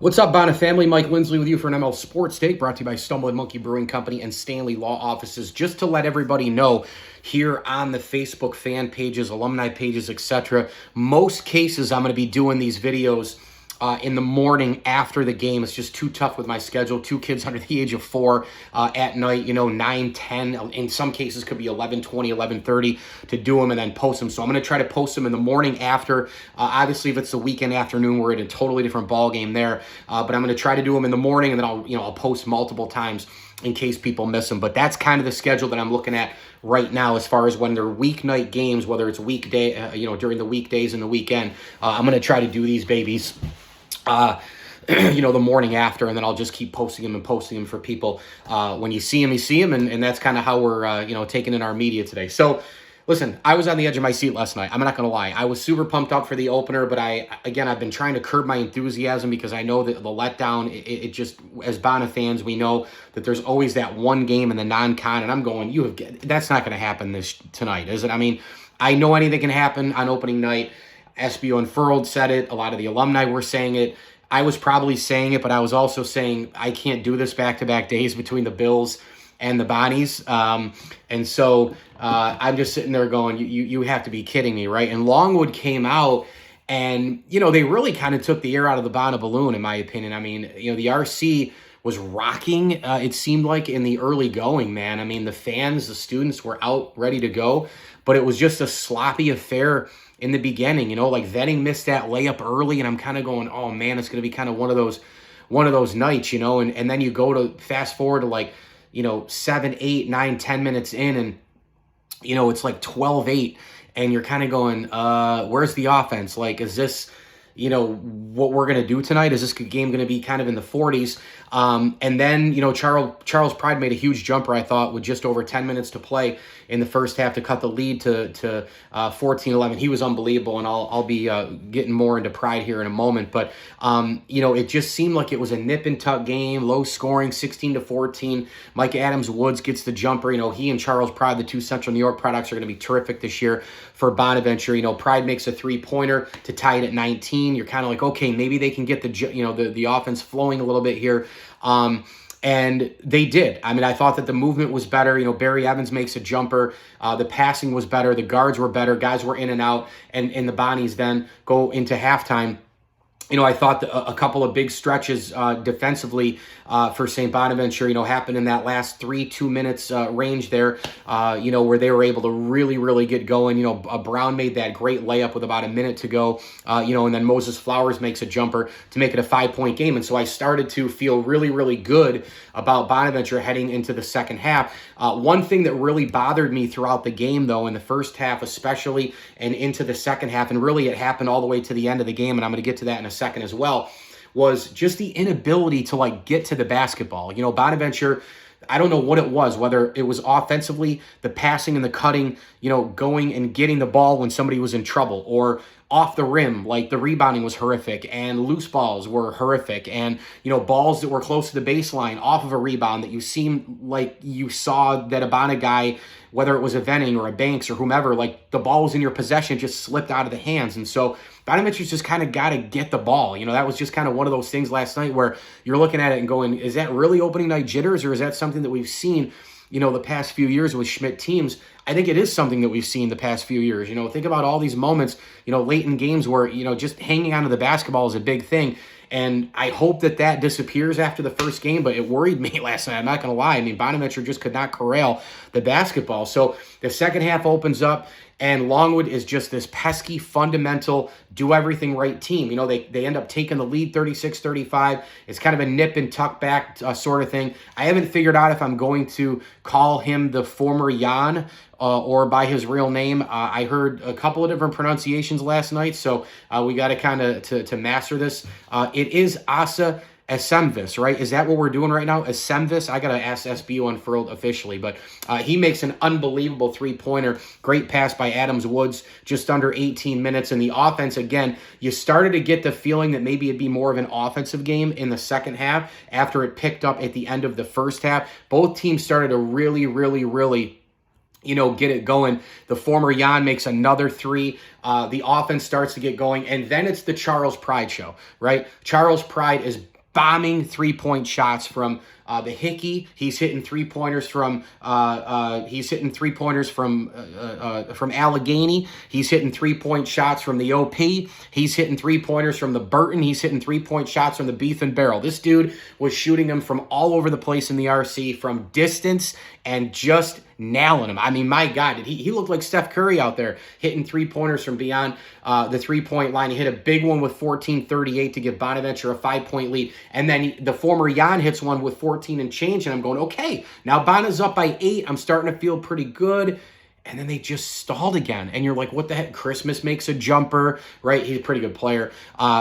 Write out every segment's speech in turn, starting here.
What's up, Bonnet family? Mike Lindsley with you for an ML Sports Take, brought to you by Stumbling Monkey Brewing Company and Stanley Law Offices. Just to let everybody know, here on the Facebook fan pages, alumni pages, etc., most cases I'm going to be doing these videos in the morning after the game. It's just too tough with my schedule. Two kids under the age of 4 at night, 9, 10, in some cases could be 11, 20, 11:30 to do them and then post them. So I'm going to try to post them in the morning after. Obviously, if it's the weekend afternoon, we're in a totally different ball game there. But I'm going to try to do them in the morning, and then I'll post multiple times in case people miss them. But that's kind of the schedule that I'm looking at right now as far as when they're weeknight games, whether it's weekday, during the weekdays and the weekend. I'm going to try to do these babies the morning after, and then I'll just keep posting them for people. When you see them, you see them, and that's kind of how we're, taking in our media today. So, listen, I was on the edge of my seat last night. I'm not going to lie. I was super pumped up for the opener, but I've been trying to curb my enthusiasm because I know that the letdown, it just, as Bonnet fans, we know that there's always that one game in the non-con, and I'm going, that's not going to happen tonight, is it? I mean, I know anything can happen on opening night. SBO Unfurled said it. A lot of the alumni were saying it. I was probably saying it, but I was also saying I can't do this back-to-back days between the Bills and the Bonnies. And so I'm just sitting there going, you have to be kidding me, right? And Longwood came out, and, they really kind of took the air out of the Bonnet balloon, in my opinion. I mean, the RC was rocking, it seemed like, in the early going, man. I mean, the fans, the students were out ready to go, but it was just a sloppy affair in the beginning. Like Venning missed that layup early, and I'm kind of going, oh man, it's going to be kind of one of those nights, and then you go to fast forward to 7, 8, 9, 10 minutes in, and it's like 12-8, and you're kind of going, where's the offense? Like, is this what we're going to do tonight? Is this game going to be kind of in the 40s? And then, Charles Pride made a huge jumper, I thought, with just over 10 minutes to play in the first half to cut the lead to 14-11. He was unbelievable, and I'll be getting more into Pride here in a moment. But, it just seemed like it was a nip-and-tuck game, low scoring, 16-14. Mike Adams-Woods gets the jumper. He and Charles Pride, the two Central New York products, are going to be terrific this year for Bonaventure. Pride makes a three-pointer to tie it at 19. You're kind of like, okay, maybe they can get the offense flowing a little bit here. And they did. I mean, I thought that the movement was better. Barry Evans makes a jumper. The passing was better. The guards were better. Guys were in and out. And the Bonnies then go into halftime. I thought a couple of big stretches defensively for St. Bonaventure, happened in that last 2 minutes range there, where they were able to really, really get going. Brown made that great layup with about a minute to go, and then Moses Flowers makes a jumper to make it a 5-point game. And so I started to feel really, really good about Bonaventure heading into the second half. One thing that really bothered me throughout the game, though, in the first half especially, and into the second half, and really it happened all the way to the end of the game, and I'm going to get to that in a second as well, was just the inability to get to the basketball. Bonaventure, I don't know what it was, whether it was offensively, the passing and the cutting, going and getting the ball when somebody was in trouble, or off the rim, like the rebounding was horrific, and loose balls were horrific, and, balls that were close to the baseline off of a rebound that you seemed like you saw that a Bonnet guy, whether it was a Venning or a Banks or whomever, like the ball was in your possession, just slipped out of the hands. And so Bonaventure's just kind of got to get the ball. That was just kind of one of those things last night where you're looking at it and going, is that really opening night jitters, or is that something that we've seen, the past few years with Schmidt teams? I think it is something that we've seen the past few years. Think about all these moments, late in games where, just hanging onto the basketball is a big thing. And I hope that disappears after the first game, but it worried me last night. I'm not going to lie. I mean, Bonaventure just could not corral the basketball. So the second half opens up, and Longwood is just this pesky, fundamental, do-everything-right team. They end up taking the lead 36-35. It's kind of a nip-and-tuck back sort of thing. I haven't figured out if I'm going to call him the former Jan or by his real name. I heard a couple of different pronunciations last night, so we got to kind of to master this. It is Asa Esemvis, right? Is that what we're doing right now? Esemvis? I got to ask SBO Unfurled officially, but he makes an unbelievable three-pointer. Great pass by Adams-Woods, just under 18 minutes. And the offense, again, you started to get the feeling that maybe it'd be more of an offensive game in the second half after it picked up at the end of the first half. Both teams started to really, really, really get it going. The former Jan makes another three. The offense starts to get going, and then it's the Charles Pride show, right? Charles Pride is bombing three-point shots from the Hickey. He's hitting three-pointers from from Allegheny. He's hitting three-point shots from the OP. He's hitting three-pointers from the Burton. He's hitting three-point shots from the Beef and Barrel. This dude was shooting them from all over the place in the RC from distance and just nailing him. I mean, my God, he looked like Steph Curry out there hitting three-pointers from beyond the three-point line. He hit a big one with 14:38 to give Bonaventure a 5-point lead. And then the former Jan hits one with 14 and change, and I'm going, okay, now Bona's up by 8. I'm starting to feel pretty good. And then they just stalled again. And you're like, what the heck? Christmas makes a jumper, right? He's a pretty good player.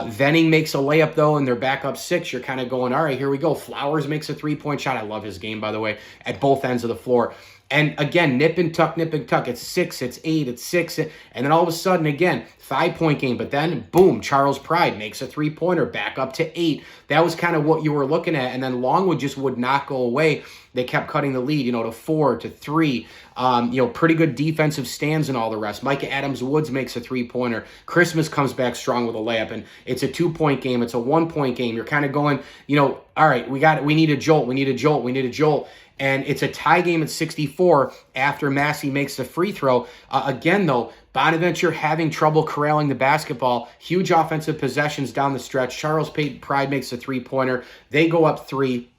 Venning makes a layup, though, and they're back up 6. You're kind of going, all right, here we go. Flowers makes a three-point shot. I love his game, by the way, at both ends of the floor. And again, nip and tuck, nip and tuck. It's 6, it's 8, it's 6. And then all of a sudden, again, 5-point game. But then, boom, Charles Pride makes a three-pointer back up to 8. That was kind of what you were looking at. And then Longwood just would not go away. They kept cutting the lead, to 4, to 3. Pretty good defensive stands and all the rest. Micah Adams-Woods makes a three-pointer. Christmas comes back strong with a layup. And it's a 2-point game. It's a 1-point game. You're kind of going, all right, we need a jolt. We need a jolt. We need a jolt. And it's a tie game at 64 after Massey makes the free throw. Again, though, Bonaventure having trouble corralling the basketball. Huge offensive possessions down the stretch. Charles Pride makes a three-pointer. They go up 3.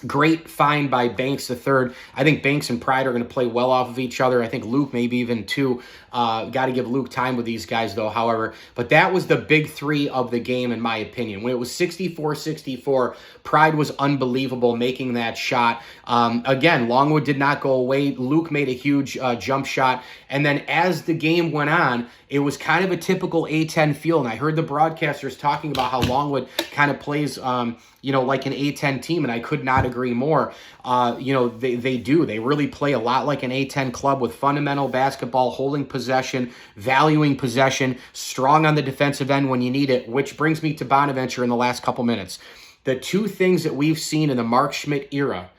Great find by Banks III. I think Banks and Pride are going to play well off of each other. I think Luke maybe even 2. Got to give Luke time with these guys, though, however. But that was the big 3 of the game, in my opinion. When it was 64-64, Pride was unbelievable making that shot. Again, Longwood did not go away. Luke made a huge jump shot. And then as the game went on, it was kind of a typical A-10 feel. And I heard the broadcasters talking about how Longwood kind of plays like an A-10 team, and I could not agree more. They do. They really play a lot like an A-10 club with fundamental basketball, holding possession, valuing possession, strong on the defensive end when you need it, which brings me to Bonaventure in the last couple minutes. The 2 things that we've seen in the Mark Schmidt era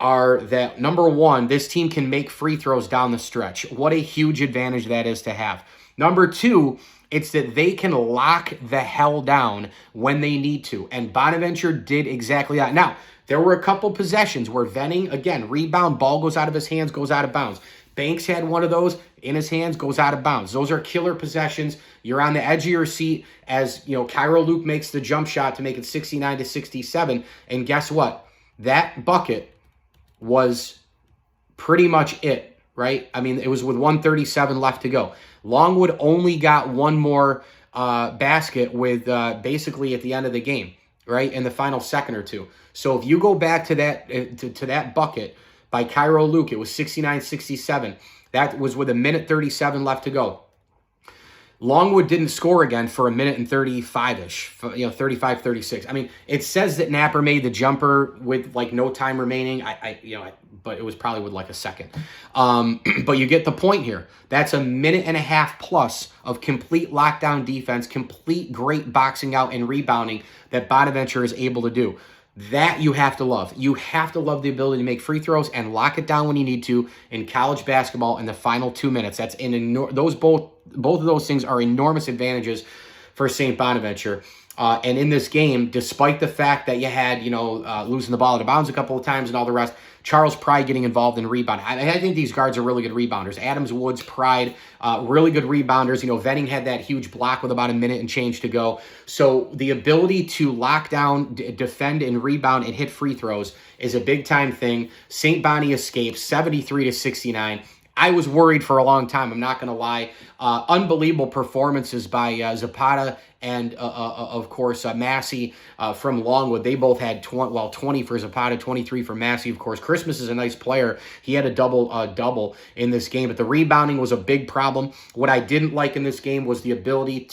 are that, number 1, this team can make free throws down the stretch. What a huge advantage that is to have. Number 2, it's that they can lock the hell down when they need to. And Bonaventure did exactly that. Now, there were a couple possessions where Venning, again, rebound, ball goes out of his hands, goes out of bounds. Banks had one of those in his hands, goes out of bounds. Those are killer possessions. You're on the edge of your seat as, Cairo Luke makes the jump shot to make it 69-67. And guess what? That bucket was pretty much it, right? I mean, it was with 1:37 left to go. Longwood only got one more basket with basically at the end of the game, right, in the final second or two. So if you go back to that to that bucket by Cairo Luke, it was 69-67. That was with 1:37 left to go. Longwood didn't score again for 1:35-ish, 35-36. I mean, it says that Napper made the jumper with like no time remaining. But it was probably with like a second. But you get the point here. That's a minute and a half plus of complete lockdown defense, complete great boxing out and rebounding that Bonaventure is able to do. That you have to love. You have to love the ability to make free throws and lock it down when you need to in college basketball in the final 2 minutes. That's both of those things are enormous advantages for St. Bonaventure. And in this game, despite the fact that you had, losing the ball out of bounds a couple of times and all the rest, Charles Pride getting involved in rebounding. I think these guards are really good rebounders. Adams, Woods, Pride, really good rebounders. Venning had that huge block with about a minute and change to go. So the ability to lock down, defend, and rebound and hit free throws is a big-time thing. St. Bonnie escapes 73-69. I was worried for a long time, I'm not going to lie. Unbelievable performances by Zapata and, of course, Massey from Longwood. They both had 20 for Zapata, 23 for Massey, of course. Christmas is a nice player. He had a double in this game, but the rebounding was a big problem. What I didn't like in this game was the inability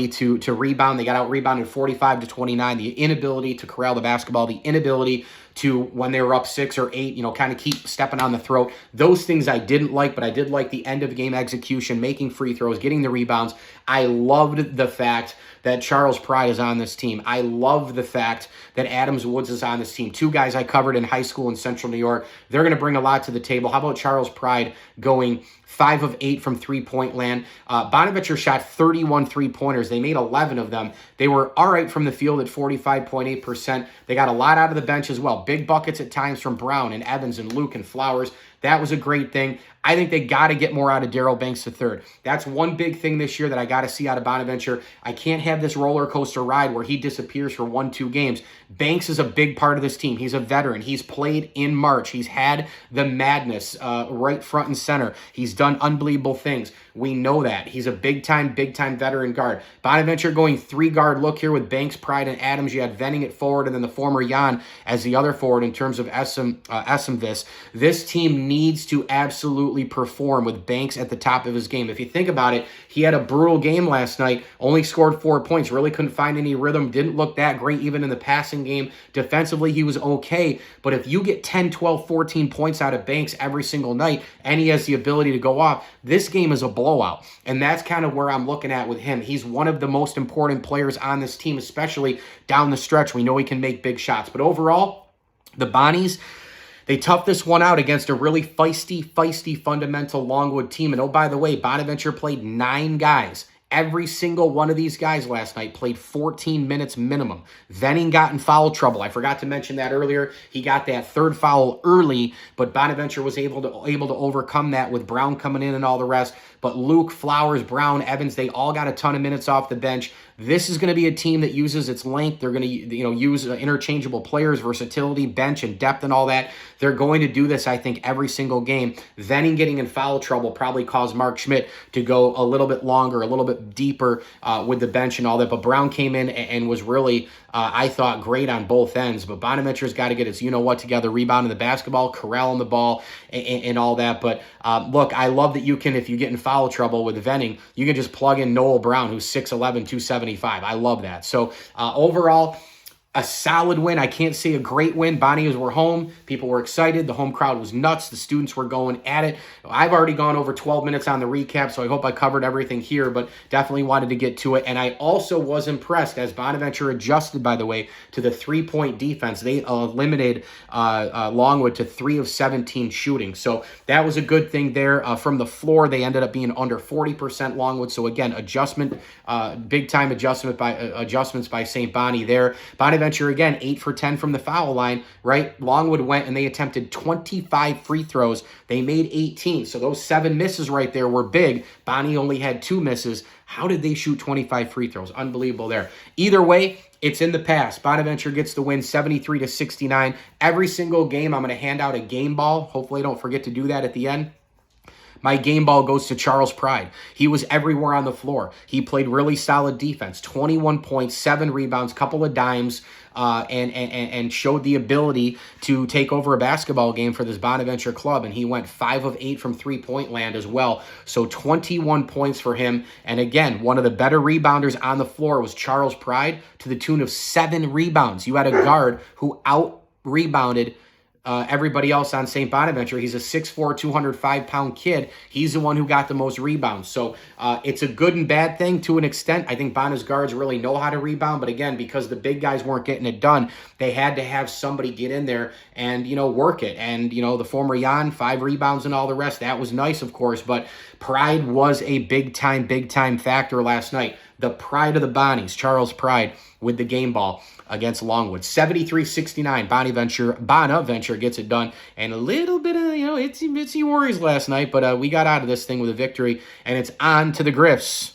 to rebound. They got out-rebounded 45-29. The inability to corral the basketball, the inability to, when they were up 6 or 8, kind of keep stepping on the throat. Those things I didn't like, but I did like the end-of-game execution. transition, making free throws, getting the rebounds. I loved the fact that Charles Pride is on this team. I love the fact that Adams Woods is on this team. Two guys I covered in high school in Central New York. They're going to bring a lot to the table. How about Charles Pride going 5 of 8 from three-point land? Bonaventure shot 31 three-pointers. They made 11 of them. They were all right from the field at 45.8%. They got a lot out of the bench as well. Big buckets at times from Brown and Evans and Luke and Flowers. That was a great thing. I think they got to get more out of Daryl Banks III. That's one big thing this year that I got to see out of Bonaventure. I can't have this roller coaster ride where he disappears for 1-2 games. Banks is a big part of this team. He's a veteran. He's played in March. He's had the madness right front and center. He's done unbelievable things. We know that. He's a big-time veteran guard. Bonaventure going 3-guard look here with Banks, Pride, and Adams. You had Venning at forward and then the former Jan as the other forward in terms of Essemvis. This team needs to absolutely perform with Banks at the top of his game. If you think about it, he had a brutal game last night, only scored 4 points, really couldn't find any rhythm, didn't look that great even in the passing game. Defensively, he was okay, but if you get 10, 12, 14 points out of Banks every single night, and he has the ability to go off, this game is a blowout, and that's kind of where I'm looking at with him. He's one of the most important players on this team, especially down the stretch. We know he can make big shots, but overall, the Bonnies, they toughed this one out against a really feisty, fundamental Longwood team. And oh, by the way, Bonaventure played 9 guys. Every single one of these guys last night played 14 minutes minimum. Venning got in foul trouble. I forgot to mention that earlier. He got that 3rd foul early, but Bonaventure was able to overcome that with Brown coming in and all the rest. But Luke, Flowers, Brown, Evans, they all got a ton of minutes off the bench. This is going to be a team that uses its length. They're going to use interchangeable players, versatility, bench, and depth and all that. They're going to do this, I think, every single game. Venning getting in foul trouble probably caused Mark Schmidt to go a little bit longer, a little bit deeper with the bench and all that. But Brown came in and was really, I thought, great on both ends. But Bonaventure's got to get its you-know-what together, rebounding the basketball, corralling the ball, and all that. But look, I love that you can, if you get in foul trouble with Venning, you can just plug in Noel Brown, who's 6'11", 275. I love that. So overall, a solid win. I can't say a great win. Bonnies were home. People were excited. The home crowd was nuts. The students were going at it. I've already gone over 12 minutes on the recap, so I hope I covered everything here, but definitely wanted to get to it. And I also was impressed as Bonaventure adjusted, by the way, to the 3-point defense. They eliminated Longwood to 3 of 17 shooting. So that was a good thing there. From the floor, they ended up being under 40% Longwood. So again, big-time adjustments by St. Bonnie there. Bonaventure, again, 8 for 10 from the foul line, right? Longwood went and they attempted 25 free throws. They made 18. So those 7 misses right there were big. Bonnie only had 2 misses. How did they shoot 25 free throws? Unbelievable there. Either way, it's in the past. Bonaventure gets the win 73-69. Every single game, I'm going to hand out a game ball. Hopefully I don't forget to do that at the end. My game ball goes to Charles Pride. He was everywhere on the floor. He played really solid defense, 21 points, 7 rebounds, couple of dimes, and showed the ability to take over a basketball game for this Bonaventure club. And he went 5 of 8 from three-point land as well. So 21 points for him. And again, one of the better rebounders on the floor was Charles Pride to the tune of 7 rebounds. You had a guard who out-rebounded everybody else on St. Bonaventure. He's a 6'4", 205-pound kid. He's the one who got the most rebounds. So it's a good and bad thing to an extent. I think Bona's guards really know how to rebound. But again, because the big guys weren't getting it done, they had to have somebody get in there and, work it. And, the former Jan, 5 rebounds and all the rest. That was nice, of course. But Pride was a big-time factor last night. The pride of the Bonnies, Charles Pride, with the game ball against Longwood. 73-69, Bonaventure gets it done. And a little bit of, itsy worries last night, but we got out of this thing with a victory, and it's on to the Griffs.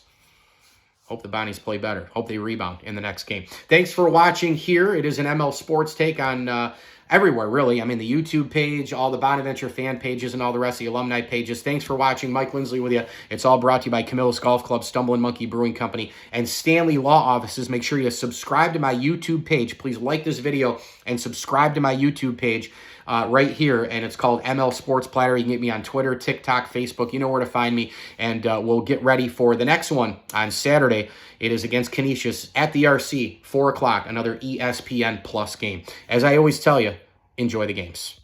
Hope the Bonnies play better. Hope they rebound in the next game. Thanks for watching here. It is an ML Sports Take on everywhere, really. I mean, the YouTube page, all the Bonaventure fan pages, and all the rest of the alumni pages. Thanks for watching. Mike Lindsley with you. It's all brought to you by Camillus Golf Club, Stumbling Monkey Brewing Company, and Stanley Law Offices. Make sure you subscribe to my YouTube page. Please like this video and subscribe to my YouTube page right here, and it's called ML Sports Platter. You can get me on Twitter, TikTok, Facebook. You know where to find me, and we'll get ready for the next one on Saturday. It is against Canisius at the RC, 4 o'clock, another ESPN Plus game. As I always tell you, enjoy the games.